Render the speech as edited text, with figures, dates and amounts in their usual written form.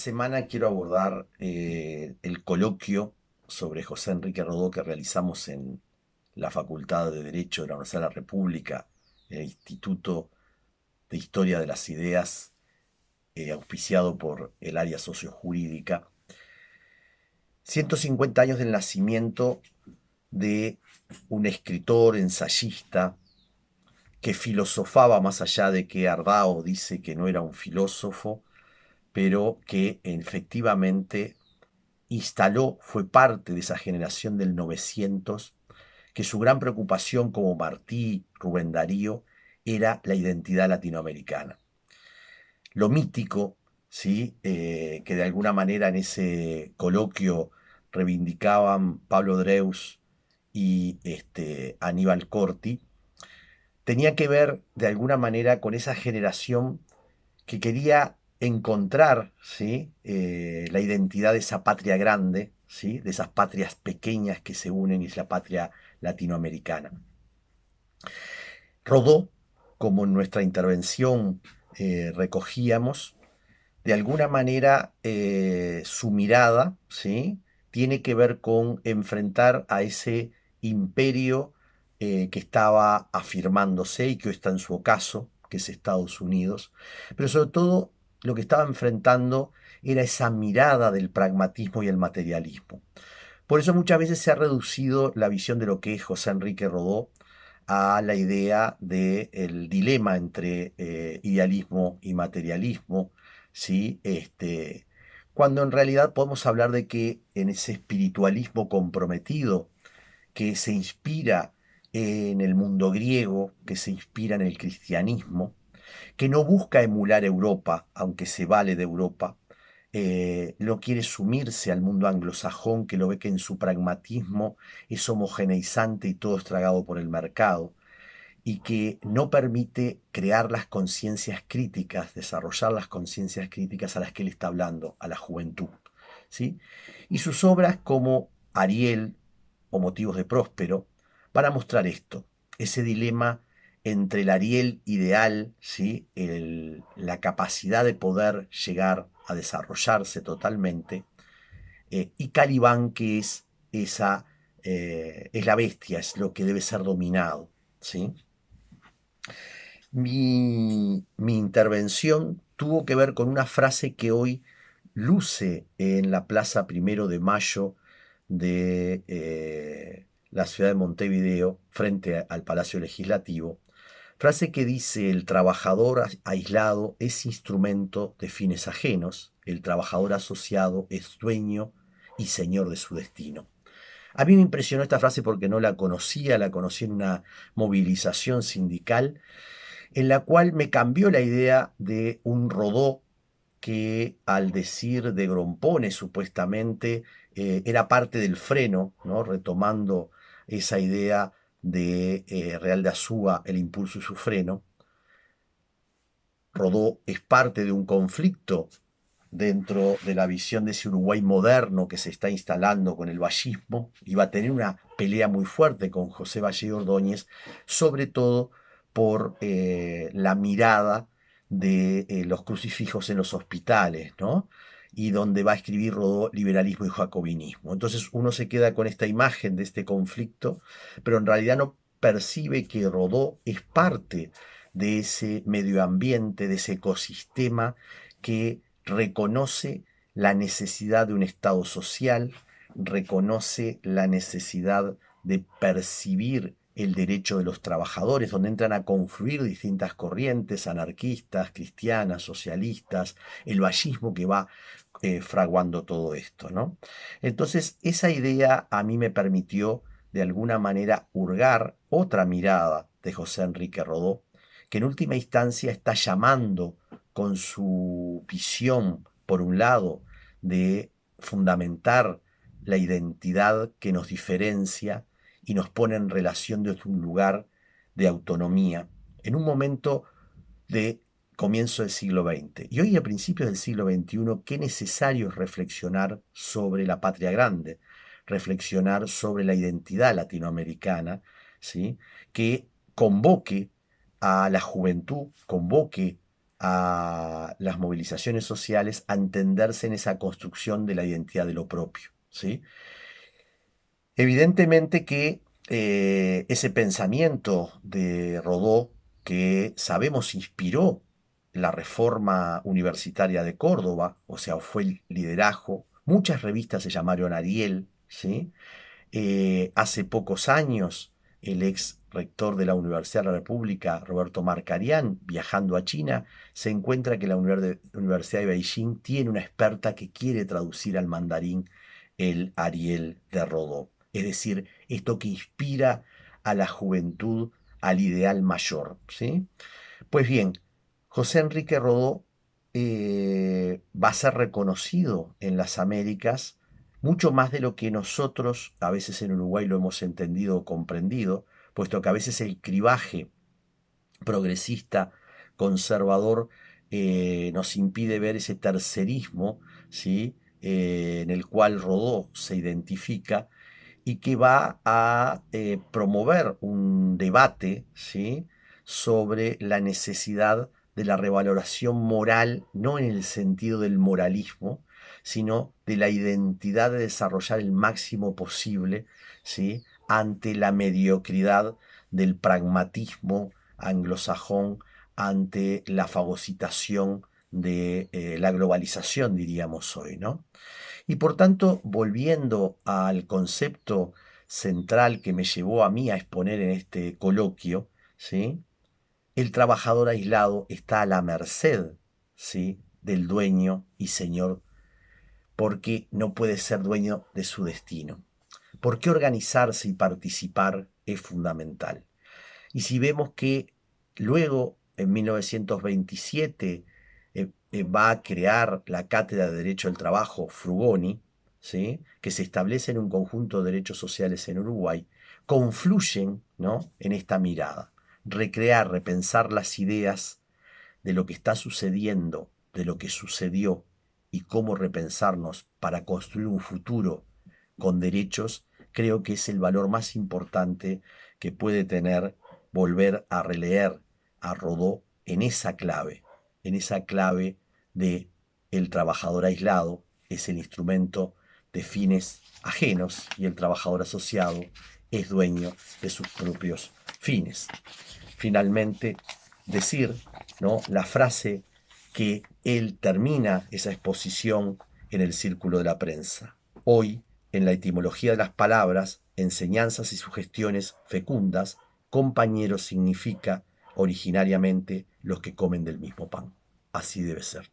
semana quiero abordar el coloquio sobre José Enrique Rodó que realizamos en la Facultad de Derecho de la Universidad de la República, en el Instituto de Historia de las Ideas, auspiciado por el área sociojurídica. 150 años del nacimiento de un escritor, ensayista, que filosofaba más allá de que Ardao dice que no era un filósofo, pero que efectivamente instaló, fue parte de esa generación del 900, que su gran preocupación como Martí, Rubén Darío, era la identidad latinoamericana. Lo mítico, ¿sí? Que de alguna manera en ese coloquio reivindicaban Pablo Dreus y Aníbal Corti, tenía que ver de alguna manera con esa generación que quería encontrar, ¿sí? La identidad de esa patria grande, ¿sí? De esas patrias pequeñas que se unen y es la patria latinoamericana. Rodó, como en nuestra intervención recogíamos, de alguna manera su mirada, ¿sí? Tiene que ver con enfrentar a ese imperio que estaba afirmándose y que hoy está en su ocaso, que es Estados Unidos, pero sobre todo lo que estaba enfrentando era esa mirada del pragmatismo y el materialismo. Por eso muchas veces se ha reducido la visión de lo que es José Enrique Rodó a la idea del dilema entre idealismo y materialismo, ¿sí? Cuando en realidad podemos hablar de que en ese espiritualismo comprometido que se inspira en el mundo griego, que se inspira en el cristianismo, que no busca emular Europa, aunque se vale de Europa, no quiere sumirse al mundo anglosajón, que lo ve que en su pragmatismo es homogeneizante y todo es tragado por el mercado, y que no permite crear las conciencias críticas, desarrollar las conciencias críticas a las que él está hablando, a la juventud, ¿sí? Y sus obras como Ariel o Motivos de Próspero van a mostrar esto, ese dilema entre el Ariel ideal, ¿sí? La capacidad de poder llegar a desarrollarse totalmente, y Calibán, que es la bestia, es lo que debe ser dominado, ¿sí? Mi intervención tuvo que ver con una frase que hoy luce en la Plaza Primero de Mayo de la ciudad de Montevideo, frente al Palacio Legislativo, frase que dice: el trabajador aislado es instrumento de fines ajenos, el trabajador asociado es dueño y señor de su destino. A mí me impresionó esta frase porque no la conocí en una movilización sindical, en la cual me cambió la idea de un Rodó que, al decir de Grompone supuestamente, era parte del freno, ¿no? Retomando esa idea de Real de Azúa, el impulso y su freno. Rodó es parte de un conflicto dentro de la visión de ese Uruguay moderno que se está instalando con el vallismo, y va a tener una pelea muy fuerte con José Valle Ordóñez, sobre todo por la mirada de los crucifijos en los hospitales, ¿no? Y donde va a escribir Rodó liberalismo y jacobinismo. Entonces uno se queda con esta imagen de este conflicto, pero en realidad no percibe que Rodó es parte de ese medio ambiente, de ese ecosistema que reconoce la necesidad de un Estado social, reconoce la necesidad de percibir el derecho de los trabajadores, donde entran a confluir distintas corrientes, anarquistas, cristianas, socialistas, el vallismo que va fraguando todo esto, ¿no? Entonces, esa idea a mí me permitió de alguna manera hurgar otra mirada de José Enrique Rodó, que en última instancia está llamando con su visión, por un lado, de fundamentar la identidad que nos diferencia y nos pone en relación desde un lugar de autonomía, en un momento de comienzo del siglo XX. Y hoy, a principios del siglo XXI, qué necesario es reflexionar sobre la patria grande, reflexionar sobre la identidad latinoamericana, ¿sí? Que convoque a la juventud, convoque a las movilizaciones sociales a entenderse en esa construcción de la identidad de lo propio, ¿sí? Evidentemente que ese pensamiento de Rodó, que sabemos inspiró la reforma universitaria de Córdoba, o sea, fue el liderazgo, muchas revistas se llamaron Ariel, ¿sí? Hace pocos años, el ex rector de la Universidad de la República, Roberto Marcarián, viajando a China, se encuentra que la Universidad de Beijing tiene una experta que quiere traducir al mandarín el Ariel de Rodó. Es decir, esto que inspira a la juventud al ideal mayor, ¿sí? Pues bien, José Enrique Rodó va a ser reconocido en las Américas mucho más de lo que nosotros a veces en Uruguay lo hemos entendido o comprendido, puesto que a veces el cribaje progresista, conservador, nos impide ver ese tercerismo, ¿sí? En el cual Rodó se identifica y que va a promover un debate, ¿sí? Sobre la necesidad de la revaloración moral, no en el sentido del moralismo, sino de la identidad de desarrollar el máximo posible, ¿sí? Ante la mediocridad del pragmatismo anglosajón, ante la fagocitación de la globalización, diríamos hoy, ¿no? Y por tanto, volviendo al concepto central que me llevó a mí a exponer en este coloquio, ¿sí? El trabajador aislado está a la merced, ¿sí? Del dueño y señor, porque no puede ser dueño de su destino. ¿Por qué organizarse y participar es fundamental? Y si vemos que luego, en 1927, va a crear la Cátedra de Derecho del Trabajo Frugoni, ¿sí? Que se establece en un conjunto de derechos sociales en Uruguay, confluyen, ¿no? En esta mirada. Recrear, repensar las ideas de lo que está sucediendo, de lo que sucedió y cómo repensarnos para construir un futuro con derechos, creo que es el valor más importante que puede tener volver a releer a Rodó en esa clave de el trabajador aislado es el instrumento de fines ajenos y el trabajador asociado es dueño de sus propios fines. Finalmente, decir, ¿no? La frase que él termina esa exposición en el círculo de la prensa. Hoy, en la etimología de las palabras, enseñanzas y sugestiones fecundas, compañero significa originariamente los que comen del mismo pan. Así debe ser.